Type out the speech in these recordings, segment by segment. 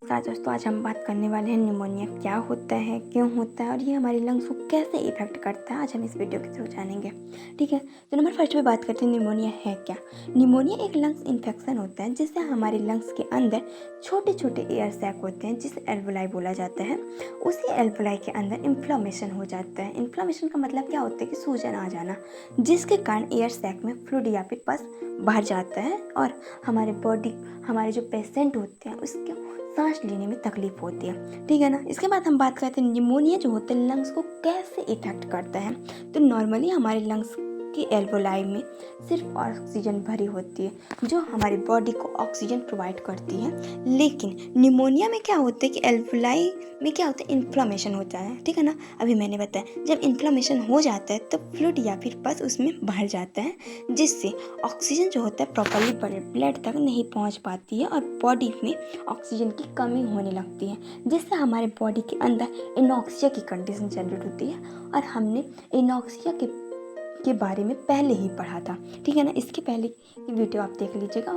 दोस्तों, आज हम बात करने वाले हैं निमोनिया क्या होता है, क्यों होता है और ये हमारे लंग्स को कैसे इफेक्ट करता है। आज हम इस वीडियो के थ्रू जानेंगे। ठीक है, तो नंबर फर्स्ट पे बात करते हैं निमोनिया है क्या। निमोनिया एक लंग्स इन्फेक्शन होता है जिससे हमारे लंग्स के अंदर छोटे छोटे एयर सैक होते हैं जिसे एल्वोलाई बोला जाता है। उसी एल्वोलाई के अंदर इन्फ्लामेशन हो जाता है। इन्फ्लामेशन का मतलब क्या होता है कि सूजन आ जाना, जिसके कारण एयर सैक में फ्लूइड या फिर पस भर जाता है और हमारे जो पेशेंट होते हैं उसके सांस लेने में तकलीफ होती है। ठीक है ना। इसके बाद हम बात करते हैं निमोनिया जो होता है लंग्स को कैसे इफेक्ट करता है। तो नॉर्मली हमारे लंग्स की एल्वोलाई में सिर्फ ऑक्सीजन भरी होती है जो हमारी बॉडी को ऑक्सीजन प्रोवाइड करती है। लेकिन निमोनिया में क्या होता है कि एल्वोलाई में क्या होता है, इन्फ्लामेशन होता है। ठीक है ना। अभी मैंने बताया जब इन्फ्लामेशन हो जाता है तो फ्लूइड या फिर पस उसमें भर जाता है जिससे ऑक्सीजन जो होता है प्रॉपरली ब्लड तक नहीं पहुंच पाती है और बॉडी में ऑक्सीजन की कमी होने लगती है जिससे हमारे बॉडी के अंदर एनॉक्सिया की कंडीशन जनरेट होती है। और हमने एनॉक्सिया के बारे में पहले ही पढ़ा था। ठीक है ना। इसके पहले की वीडियो आप देख लीजिएगा,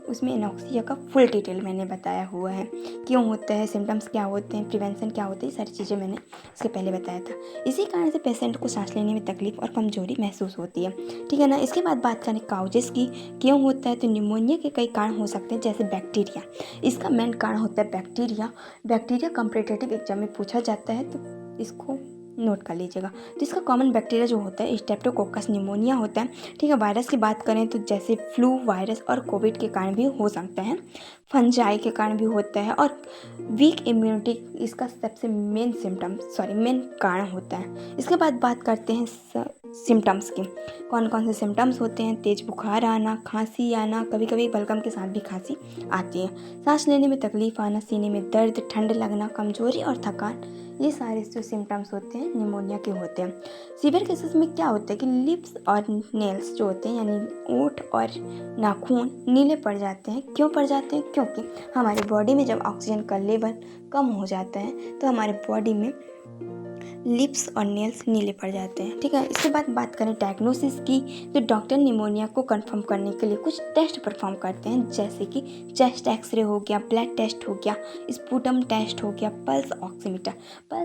उसमें एनॉक्सिया का फुल डिटेल मैंने बताया हुआ है, क्यों होता है, सिम्टम्स क्या होते हैं, प्रिवेंशन क्या होती है, ये सारी चीज़ें मैंने इसके पहले बताया था। इसी कारण से पेशेंट को सांस लेने में तकलीफ और कमजोरी महसूस होती है। ठीक है ना। इसके बाद बात करें काउजेस की, क्यों होता है, तो निमोनिया के कई कारण हो सकते हैं जैसे बैक्टीरिया। इसका मेन कारण होता है बैक्टीरिया कॉम्पिटिटिव एग्जाम में पूछा जाता है तो इसको नोट कर लीजिएगा। तो इसका कॉमन बैक्टीरिया जो होता है स्ट्रेप्टोकोकस निमोनिया होता है। ठीक है। वायरस की बात करें तो जैसे फ्लू वायरस और कोविड के कारण भी हो सकता है, फंजाई के कारण भी होता है और वीक इम्यूनिटी इसका सबसे मेन कारण होता है। इसके बाद बात करते हैं सिम्टम्स की। कौन कौन से सिम्टम्स होते हैं, तेज बुखार आना, खांसी आना, कभी कभी बलगम के साथ भी खांसी आती है, सांस लेने में तकलीफ आना, सीने में दर्द, ठंड लगना, कमजोरी और थकान, ये सारे जो सिम्टम्स होते हैं निमोनिया के होते हैं। सीवियर केसेस में क्या होता है कि लिप्स और नेल्स जो होते हैं यानी ओंठ और नाखून नीले पड़ जाते हैं। क्यों पड़ जाते हैं, क्योंकि हमारी बॉडी में जब ऑक्सीजन का लेवल कम हो जाता है तो हमारे बॉडी में लिप्स और नेल्स नीले पड़ जाते हैं। ठीक है। इसके बाद बात करें डायग्नोसिस की, तो डॉक्टर निमोनिया को कंफर्म करने के लिए कुछ टेस्ट परफॉर्म करते हैं जैसे कि चेस्ट एक्सरे हो गया, ब्लड टेस्ट हो गया, स्पूटम टेस्ट हो गया, पल्स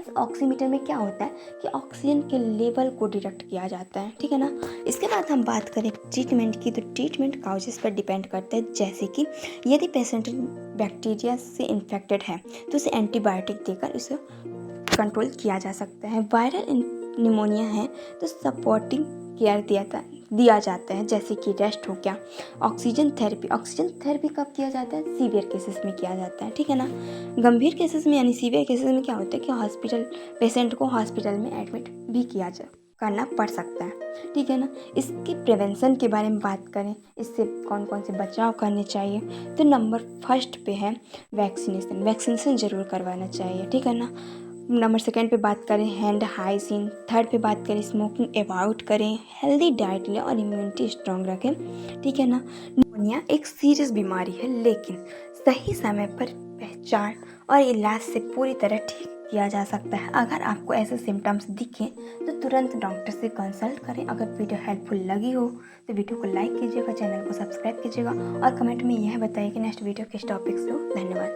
ऑक्सीमीटर में क्या होता है कि ऑक्सीजन के लेवल को डिटेक्ट किया जाता है। ठीक है ना। इसके बाद हम बात करें ट्रीटमेंट की, तो ट्रीटमेंट काउजेस पर डिपेंड करता है जैसे कि यदि पेशेंट बैक्टीरिया से इन्फेक्टेड है तो उसे एंटीबायोटिक देकर उसे कंट्रोल किया जा सकता है। वायरल निमोनिया है तो सपोर्टिंग केयर दिया जाता है जैसे कि रेस्ट हो गया, ऑक्सीजन थेरेपी कब किया जाता है, सीवियर केसेस में किया जाता है। ठीक है ना। गंभीर केसेस में यानी सीवियर केसेस में क्या होता है कि पेशेंट को हॉस्पिटल में एडमिट भी करना पड़ सकता है। ठीक है ना। इसकी प्रिवेंशन के बारे में बात करें, इससे कौन कौन से बचाव करने चाहिए, तो नंबर फर्स्ट पे है वैक्सीनेशन जरूर करवाना चाहिए। ठीक है ना। नंबर सेकंड पे बात करें हैंड हाइजीन, थर्ड पे बात करें स्मोकिंग अवॉइड करें, हेल्दी डाइट लें और इम्यूनिटी स्ट्रॉन्ग रखें। ठीक है ना। निमोनिया एक सीरियस बीमारी है लेकिन सही समय पर पहचान और इलाज से पूरी तरह ठीक किया जा सकता है। अगर आपको ऐसे सिम्टम्स दिखें तो तुरंत डॉक्टर से कंसल्ट करें। अगर वीडियो हेल्पफुल लगी हो तो वीडियो को लाइक कीजिएगा, चैनल को सब्सक्राइब कीजिएगा और कमेंट में यह बताइए कि नेक्स्ट वीडियो किस टॉपिक से हो। धन्यवाद।